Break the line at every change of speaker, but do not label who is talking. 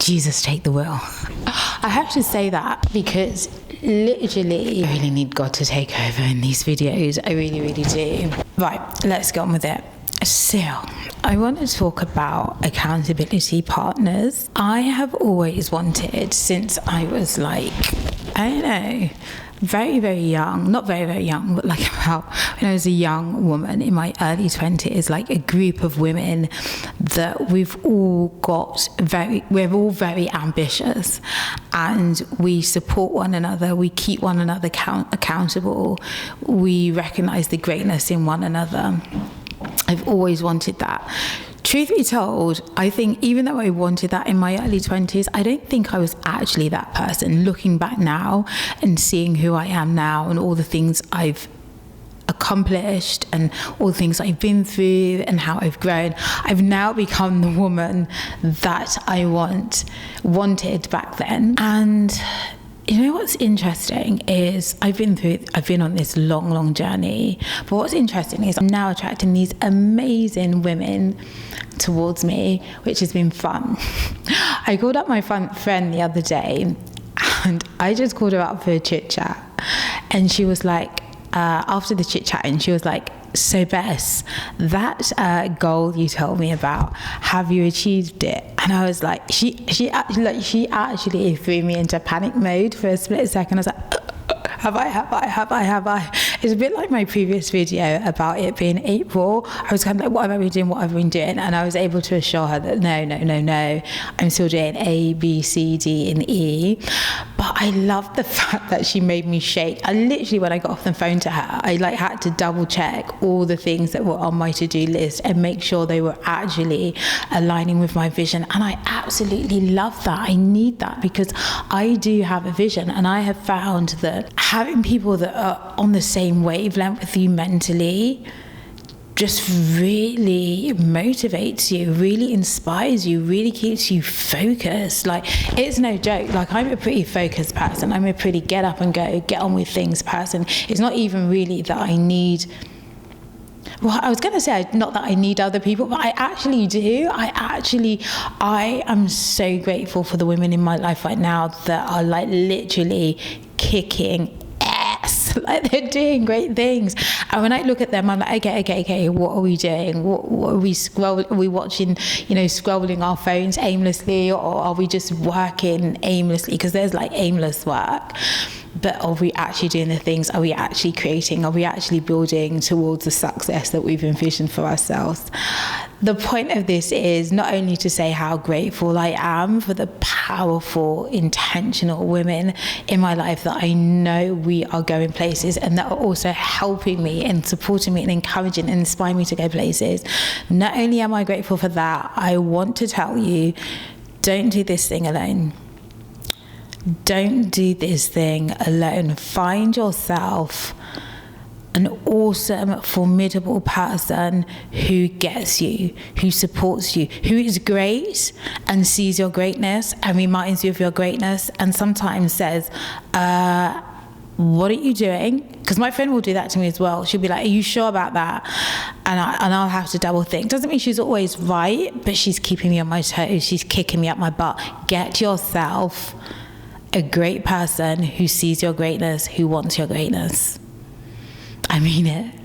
Jesus, take the wheel. I have to say that because literally I really need God to take over in these videos. I really, really do. Right, let's get on with it. So, I want to talk about accountability partners. I have always wanted, since I was like, I don't know, very, very young, not very, very young, but like about when I was a young woman in my early 20s, like a group of women that we're all very ambitious, and we support one another, we keep one another accountable, we recognize the greatness in one another. I've always wanted that. Truth be told, I think even though I wanted that in my early 20s, I don't think I was actually that person. Looking back now and seeing who I am now and all the things I've accomplished and all the things I've been through and how I've grown, I've now become the woman that I wanted back then. And you know what's interesting is I've been on this long journey, but what's interesting is I'm now attracting these amazing women towards me, which has been fun. I called up my friend the other day, and I just called her up for a chit chat, and she was like, after the chit chatting, she was like, so Bess, that goal you told me about, have you achieved it? And I was like, she actually threw me into panic mode for a split second. I was like, have I? It's a bit like my previous video about it being April. I was kind of like, what have I been doing? And I was able to assure her that no, I'm still doing A, B, C, D, and E. But I love the fact that she made me shake. I literally, when I got off the phone to her, I had to double check all the things that were on my to-do list and make sure they were actually aligning with my vision. And I absolutely love that. I need that because I do have a vision, and I have found that having people that are on the same wavelength with you mentally just really motivates you, really inspires you, really keeps you focused. Like, it's no joke. Like, I'm a pretty focused person. I'm a pretty get up and go, get on with things person. It's not even really that I need, well, I was going to say not that I need other people, but I actually do. I am so grateful for the women in my life right now that are like literally kicking ass. Like, they're doing great things. And when I look at them, I'm like, okay, what are we doing? What are we scrolling? Are we watching, scrolling our phones aimlessly, or are we just working aimlessly? Because there's like aimless work. But are we actually doing the things? Are we actually creating? Are we actually building towards the success that we've envisioned for ourselves? The point of this is not only to say how grateful I am for the powerful, intentional women in my life that I know we are going places and that are also helping me and supporting me and encouraging and inspiring me to go places. Not only am I grateful for that, I want to tell you, don't do this thing alone. Don't do this thing alone. Find yourself an awesome, formidable person who gets you, who supports you, who is great and sees your greatness and reminds you of your greatness, and sometimes says, what are you doing? Because my friend will do that to me as well. She'll be like, are you sure about that? And I'll have to double think. Doesn't mean she's always right, but she's keeping me on my toes. She's kicking me up my butt. Get yourself a great person who sees your greatness, who wants your greatness. I mean it.